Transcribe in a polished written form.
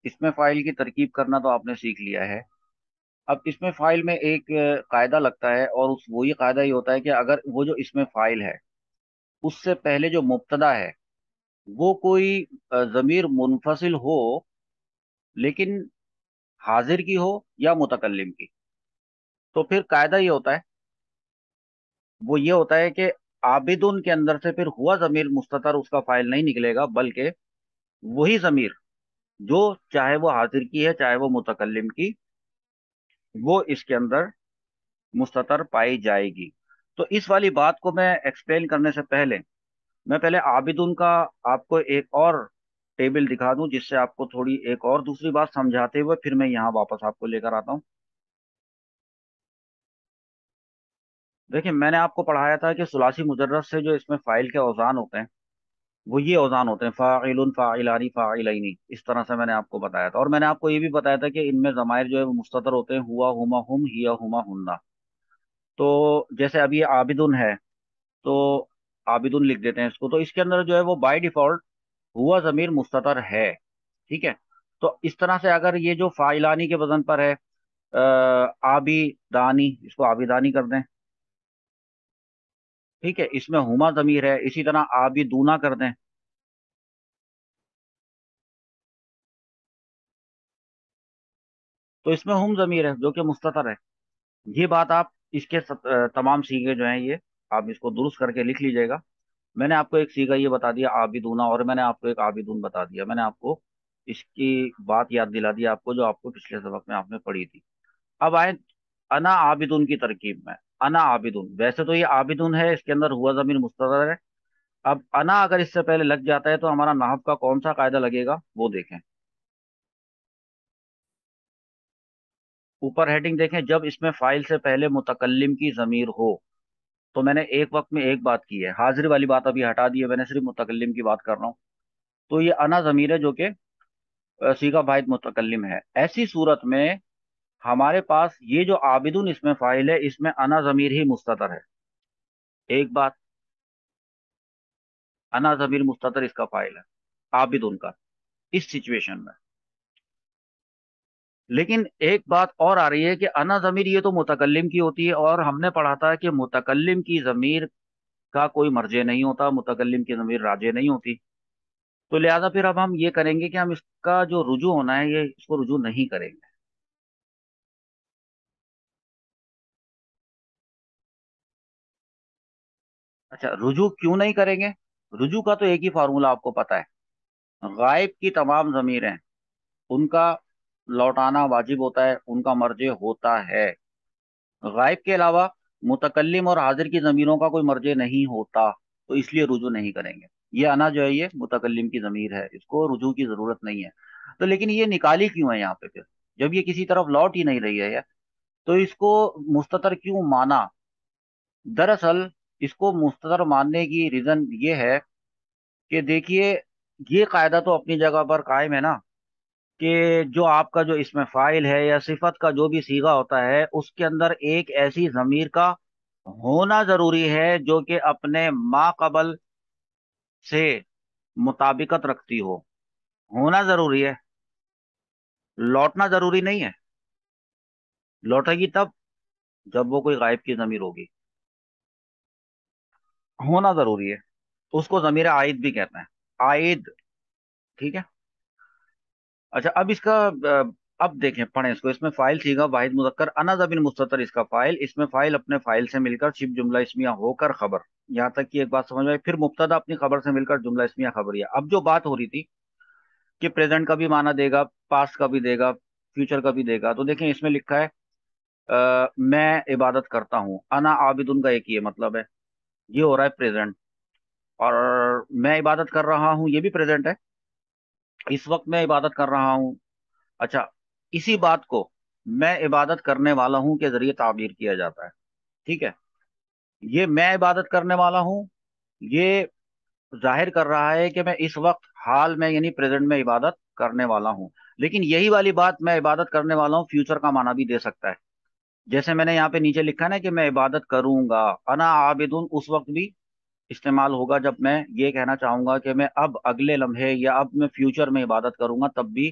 اس میں فائل کی ترکیب کرنا تو آپ نے سیکھ لیا ہے۔ اب اس میں فائل میں ایک قاعدہ لگتا ہے، اور وہی قاعدہ یہ ہوتا ہے کہ اگر وہ جو اس میں فائل ہے اس سے پہلے جو مبتدا ہے وہ کوئی ضمیر منفصل ہو، لیکن حاضر کی ہو یا متکلم کی، تو پھر قاعدہ یہ ہوتا ہے، وہ یہ ہوتا ہے کہ عابدن کے اندر سے پھر ہوا ضمیر مستتر اس کا فائل نہیں نکلے گا، بلکہ وہی ضمیر جو چاہے وہ حاضر کی ہے چاہے وہ متکلم کی، وہ اس کے اندر مستتر پائی جائے گی۔ تو اس والی بات کو میں ایکسپلین کرنے سے پہلے میں پہلے عابدن کا آپ کو ایک اور ٹیبل دکھا دوں، جس سے آپ کو تھوڑی ایک اور دوسری بات سمجھاتے ہوئے پھر میں یہاں واپس آپ کو لے کر آتا ہوں۔ دیکھیں، میں نے آپ کو پڑھایا تھا کہ ثلاثی مجرد سے جو اس میں فائل کے اوزان ہوتے ہیں وہ یہ اوزان ہوتے ہیں: فاعل، فاعلان، فاعلین، اس طرح سے میں نے آپ کو بتایا تھا، اور میں نے آپ کو یہ بھی بتایا تھا کہ ان میں ضمائر جو ہے وہ مستتر ہوتے ہیں: ہوا، ہما، ہم، ہیا، ہما، ہننا۔ تو جیسے اب یہ عابدن ہے، تو عابدن لکھ دیتے ہیں اس کو، تو اس کے اندر جو ہے وہ بائی ڈیفالٹ ہوا ضمیر مستتر ہے، ٹھیک ہے؟ تو اس طرح سے اگر یہ جو فاعلانی کے وزن پر ہے، آبی دانی، اس کو آبی دانی کر دیں، ٹھیک ہے؟ اس میں ہما ضمیر ہے، اسی طرح آبی دونا کر دیں، تو اس میں ہم ضمیر ہے جو کہ مستتر ہے۔ یہ بات آپ اس کے تمام سیغے جو ہیں یہ آپ اس کو درست کر کے لکھ لیجئے گا۔ میں نے آپ کو ایک سیغہ یہ بتا دیا عابدونا، اور میں نے آپ کو ایک عابدون بتا دیا، میں نے آپ کو اس کی بات یاد دلا دی آپ کو، جو آپ کو پچھلے سبق میں آپ نے پڑھی تھی۔ اب آئیں انا عابدون کی ترکیب میں۔ انا عابدون، ویسے تو یہ عابدون ہے، اس کے اندر ہوا ضمیر مستتر ہے۔ اب انا اگر اس سے پہلے لگ جاتا ہے تو ہمارا نحو کا کون سا قاعدہ لگے گا وہ دیکھیں۔ اوپر ہیڈنگ دیکھیں، جب اس میں فائل سے پہلے متکلم کی ضمیر ہو، تو میں نے ایک وقت میں ایک بات کی ہے، حاضر والی بات ابھی ہٹا دی ہے، میں نے صرف متکلم کی بات کر رہا ہوں۔ تو یہ انا ضمیر ہے جو کہ صیغہ واحد متکلم ہے۔ ایسی صورت میں ہمارے پاس یہ جو عابدون اس میں فاعل ہے، اس میں انا ضمیر ہی مستتر ہے۔ ایک بات، انا ضمیر مستتر اس کا فاعل ہے عابدون کا، اس سچویشن میں۔ لیکن ایک بات اور آ رہی ہے کہ انا ضمیر یہ تو متکلم کی ہوتی ہے، اور ہم نے پڑھا تھا کہ متکلم کی ضمیر کا کوئی مرجع نہیں ہوتا، متکلم کی ضمیر راجع نہیں ہوتی۔ تو لہذا پھر اب ہم یہ کریں گے کہ ہم اس کا جو رجوع ہونا ہے یہ اس کو رجوع نہیں کریں گے۔ اچھا، رجوع کیوں نہیں کریں گے؟ رجوع کا تو ایک ہی فارمولہ آپ کو پتا ہے، غائب کی تمام ضمیریں ان کا لوٹانا واجب ہوتا ہے، ان کا مرجع ہوتا ہے۔ غائب کے علاوہ متکلم اور حاضر کی ضمیروں کا کوئی مرجع نہیں ہوتا، تو اس لیے رجوع نہیں کریں گے۔ یہ انا جو ہے یہ متکلم کی ضمیر ہے، اس کو رجوع کی ضرورت نہیں ہے۔ تو لیکن یہ نکالی کیوں ہے یہاں پہ پھر، جب یہ کسی طرف لوٹ ہی نہیں رہی ہے تو اس کو مستتر کیوں مانا؟ دراصل اس کو مستتر ماننے کی ریزن یہ ہے کہ دیکھیے، یہ قاعدہ تو اپنی جگہ پر قائم ہے نا، کہ جو آپ کا جو اس میں فاعل ہے یا صفت کا جو بھی صیغہ ہوتا ہے، اس کے اندر ایک ایسی ضمیر کا ہونا ضروری ہے جو کہ اپنے ما قبل سے مطابقت رکھتی ہو، ہونا ضروری ہے، لوٹنا ضروری نہیں ہے۔ لوٹے گی تب جب وہ کوئی غائب کی ضمیر ہوگی، ہونا ضروری ہے۔ اس کو ضمیر عائد بھی کہتے ہیں، عائد، ٹھیک ہے؟ اچھا، اب اس کا اب دیکھیں، پڑھیں اس کو۔ اس میں فائل صیغہ واحد مذکر انا ضمیر مستتر اس کا فائل، اس میں فائل اپنے فائل سے مل کر شبہ جملہ اسمیہ ہو کر خبر، یہاں تک کہ ایک بات سمجھ میں آئی؟ پھر مبتدا اپنی خبر سے مل کر جملہ اسمیہ خبریہ۔ اب جو بات ہو رہی تھی کہ پریزنٹ کا بھی معنی دے گا، پاسٹ کا بھی دے گا، فیوچر کا بھی دے گا، تو دیکھیں اس میں لکھا ہے میں عبادت کرتا ہوں، انا عابدن کا ایک یہ مطلب ہے، یہ ہو رہا ہے پریزنٹ، اور میں عبادت کر رہا ہوں یہ بھی پریزنٹ ہے، اس وقت میں عبادت کر رہا ہوں۔ اچھا، اسی بات کو میں عبادت کرنے والا ہوں کے ذریعے تعبیر کیا جاتا ہے، ٹھیک ہے؟ یہ میں عبادت کرنے والا ہوں، یہ ظاہر کر رہا ہے کہ میں اس وقت حال میں یعنی پریزنٹ میں عبادت کرنے والا ہوں، لیکن یہی والی بات میں عبادت کرنے والا ہوں فیوچر کا معنی بھی دے سکتا ہے۔ جیسے میں نے یہاں پہ نیچے لکھا نا کہ میں عبادت کروں گا، انا عابدون اس وقت بھی استعمال ہوگا جب میں یہ کہنا چاہوں گا کہ میں اب اگلے لمحے یا اب میں فیوچر میں عبادت کروں گا، تب بھی